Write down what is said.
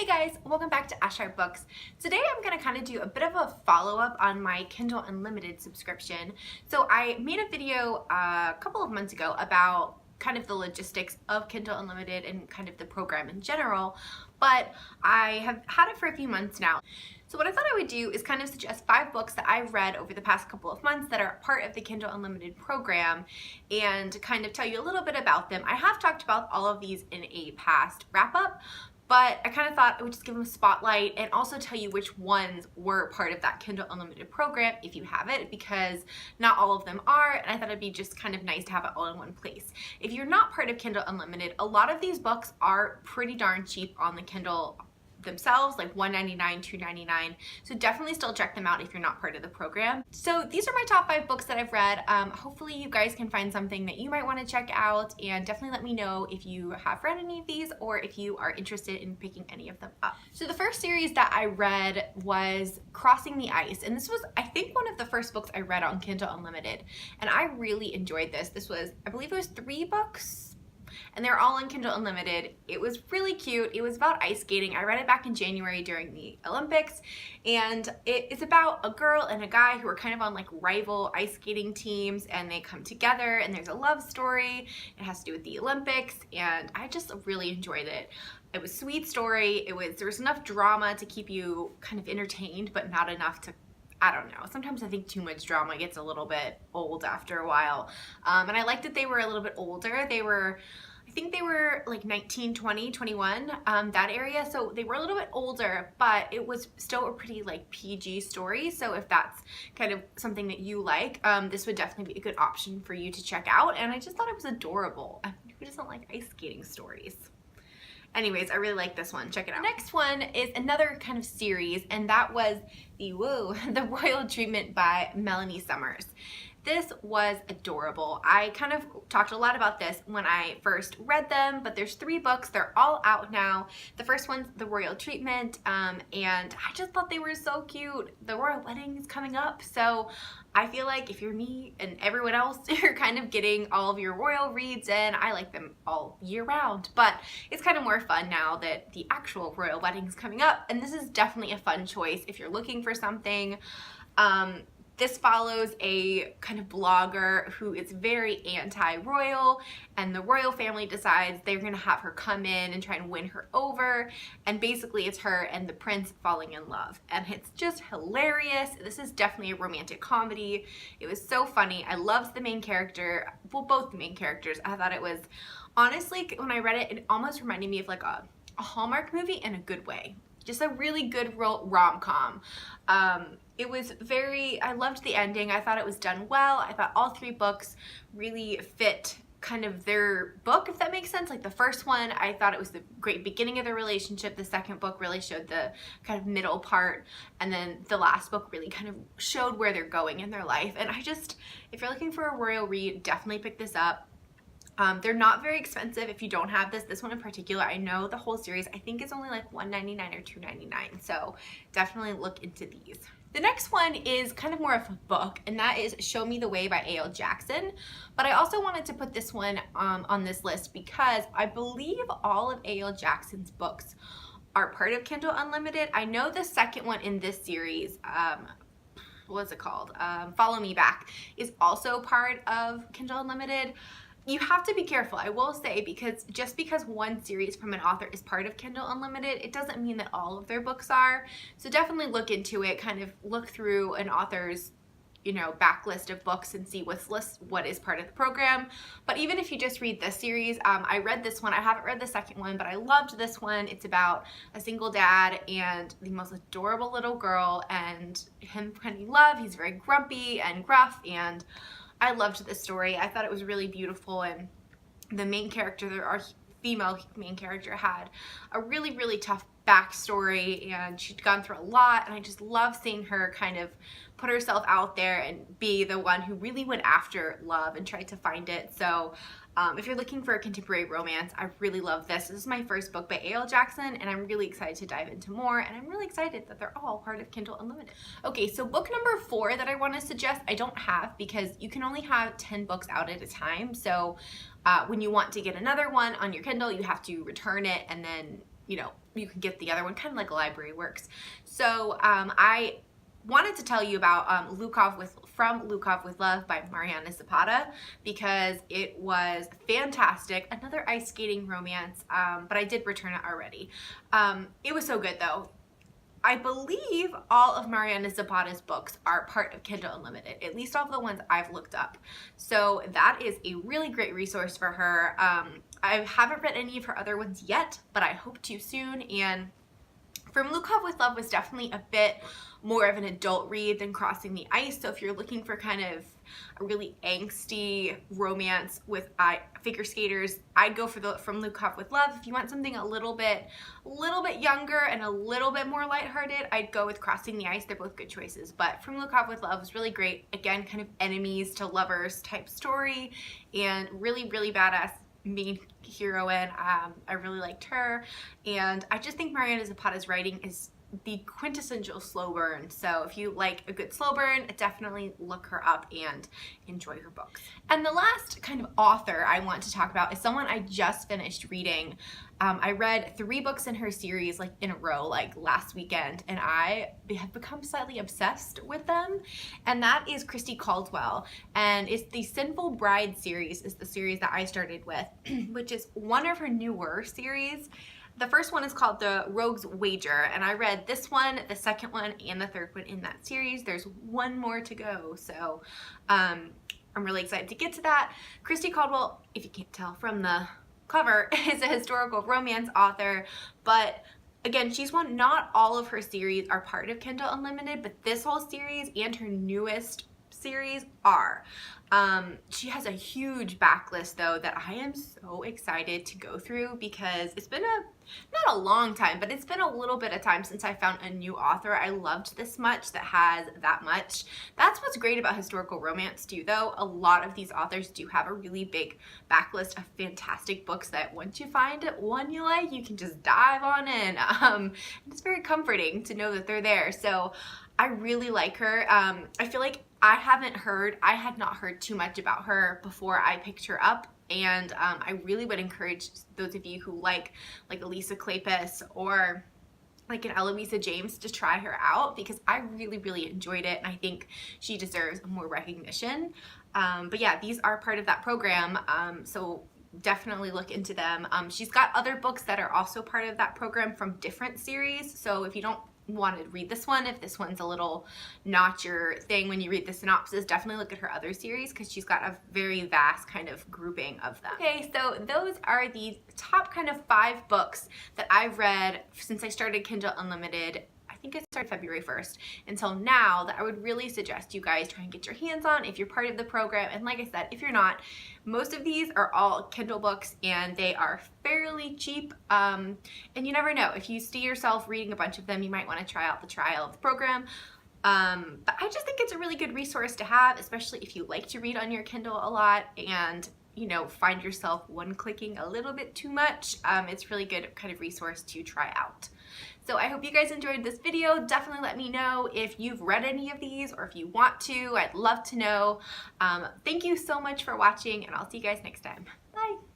Hey guys, welcome back to Ashar Books. Today I'm going to kind of do a bit of a follow-up on my Kindle Unlimited subscription. So I made a video a couple of months ago about kind of the logistics of Kindle Unlimited and kind of the program in general, but I have had it for a few months now. So what I thought I would do is kind of suggest 5 books that I've read over the past couple of months that are part of the Kindle Unlimited program and kind of tell you a little bit about them. I have talked about all of these in a past wrap-up, but I kind of thought I would just give them a spotlight and also tell you which ones were part of that Kindle Unlimited program if you have it, because not all of them are, and I thought it'd be just kind of nice to have it all in one place. If you're not part of Kindle Unlimited, a lot of these books are pretty darn cheap on the Kindle themselves, like $1.99, $2.99. So definitely still check them out if you're not part of the program. So these are my top 5 books that I've read. Hopefully you guys can find something that you might want to check out, and definitely let me know if you have read any of these or if you are interested in picking any of them up. So the first series that I read was Crossing the Ice, and this was, I think, one of the first books I read on Kindle Unlimited, and I really enjoyed this. This was, I believe it was 3 books, and they're all on Kindle Unlimited. It was really cute. It was about ice skating. I read it back in January during the Olympics, and it is about a girl and a guy who are kind of on like rival ice skating teams, and they come together, and there's a love story. It has to do with the Olympics, and I just really enjoyed it. It was a sweet story. There was enough drama to keep you kind of entertained, but not enough to, I don't know. Sometimes I think too much drama gets a little bit old after a while. And I liked that they were a little bit older. I think they were like 19, 20, 21, that area. So they were a little bit older, but it was still a pretty like PG story. So if that's kind of something that you like, this would definitely be a good option for you to check out. And I just thought it was adorable. Who doesn't like ice skating stories? Anyways, I really like this one. Check it out. The next one is another kind of series, and that was The Royal Treatment by Melanie Summers. This was adorable. I kind of talked a lot about this when I first read them, but there's 3 books. They're all out now. The first one's The Royal Treatment, and I just thought they were so cute. The royal wedding is coming up, so I feel like if you're me and everyone else, you're kind of getting all of your royal reads in. I like them all year round, but it's kind of more fun now that the actual royal wedding is coming up, and this is definitely a fun choice if you're looking for something. This follows a kind of blogger who is very anti-royal, and the royal family decides they're gonna have her come in and try and win her over, and basically it's her and the prince falling in love, and it's just hilarious. This is definitely a romantic comedy. It was so funny. I loved the main character, well, both the main characters. I thought it was, honestly, when I read it, it almost reminded me of like a Hallmark movie in a good way. Just a really good rom-com. It was I loved the ending. I thought it was done well. I thought all 3 books really fit kind of their book, if that makes sense. Like the first one, I thought it was the great beginning of their relationship. The second book really showed the kind of middle part, and then the last book really kind of showed where they're going in their life. And if you're looking for a royal read, definitely pick this up. They're not very expensive if you don't have this. This one in particular, I know the whole series, I think is only like $1.99 or $2.99. So definitely look into these. The next one is kind of more of a book, and that is Show Me the Way by A.L. Jackson. But I also wanted to put this one on this list because I believe all of A.L. Jackson's books are part of Kindle Unlimited. I know the second one in this series, what's it called? Follow Me Back, is also part of Kindle Unlimited. You have to be careful, I will say, because just because one series from an author is part of Kindle Unlimited, it doesn't mean that all of their books are. So definitely look into it, kind of look through an author's, backlist of books and see what is part of the program. But even if you just read this series, I read this one. I haven't read the second one, but I loved this one. It's about a single dad and the most adorable little girl, and him finding love. He's very grumpy and gruff, and I loved this story. I thought it was really beautiful, and the main character, our female main character, had a really, really tough backstory, and she'd gone through a lot, and I just love seeing her kind of put herself out there and be the one who really went after love and tried to find it. So if you're looking for a contemporary romance, I really love this. This is my first book by A.L. Jackson, and I'm really excited to dive into more, and I'm really excited that they're all part of Kindle Unlimited. Okay, so book number 4 that I want to suggest, I don't have, because you can only have 10 books out at a time. So when you want to get another one on your Kindle, you have to return it and then you know, you can get the other one, kind of like a library works. So I wanted to tell you about From Lukov with Love by Mariana Zapata, because it was fantastic. Another ice skating romance, but I did return it already. It was so good though. I believe all of Mariana Zapata's books are part of Kindle Unlimited, at least all of the ones I've looked up. So that is a really great resource for her. I haven't read any of her other ones yet, but I hope to soon. And From Lukov with Love was definitely a bit more of an adult read than Crossing the Ice. So if you're looking for kind of a really angsty romance with figure skaters, I'd go for the From Lukov with Love. If you want something a little bit younger and a little bit more lighthearted, I'd go with Crossing the Ice. They're both good choices. But From Lukov with Love was really great. Again, kind of enemies to lovers type story, and really, really badass main heroine. I really liked her, and I just think Mariana Zapata's writing is the quintessential slow burn. So if you like a good slow burn, definitely look her up and enjoy her books. And the last kind of author I want to talk about is someone I just finished reading. I read 3 books in her series like in a row, like last weekend, and I have become slightly obsessed with them, and that is Christy Caldwell. And it's the Sinful Bride series is the series that I started with, which is one of her newer series. The first one is called The Rogue's Wager, and I read this one, the second one, and the third one in that series. There's one more to go, so I'm really excited to get to that. Christy Caldwell, if you can't tell from the cover, is a historical romance author, but again, she's one, not all of her series are part of Kindle Unlimited, but this whole series and her newest series are. She has a huge backlist though that I am so excited to go through, because it's been not a long time, but it's been a little bit of time since I found a new author I loved this much that has that much. That's what's great about historical romance too though. A lot of these authors do have a really big backlist of fantastic books that once you find one you like, you can just dive on in. It's very comforting to know that they're there. So I really like her. I feel like I had not heard too much about her before I picked her up, and I really would encourage those of you who like Elisa Kleypas or like an Eloisa James to try her out, because I really, really enjoyed it, and I think she deserves more recognition. But yeah, these are part of that program, so definitely look into them. She's got other books that are also part of that program from different series, so if you don't want to read this one, if this one's a little not your thing when you read the synopsis, definitely look at her other series, because she's got a very vast kind of grouping of them. Okay, so those are the top kind of 5 books that I've read since I started Kindle Unlimited. I think it started February 1st until now, that I would really suggest you guys try and get your hands on if you're part of the program. And like I said, if you're not, most of these are all Kindle books and they are fairly cheap. And you never know, if you see yourself reading a bunch of them, you might want to try out the trial of the program. But I just think it's a really good resource to have, especially if you like to read on your Kindle a lot and you know, find yourself one-clicking a little bit too much. It's really good kind of resource to try out. So I hope you guys enjoyed this video. Definitely let me know if you've read any of these or if you want to. I'd love to know. Thank you so much for watching, and I'll see you guys next time. Bye.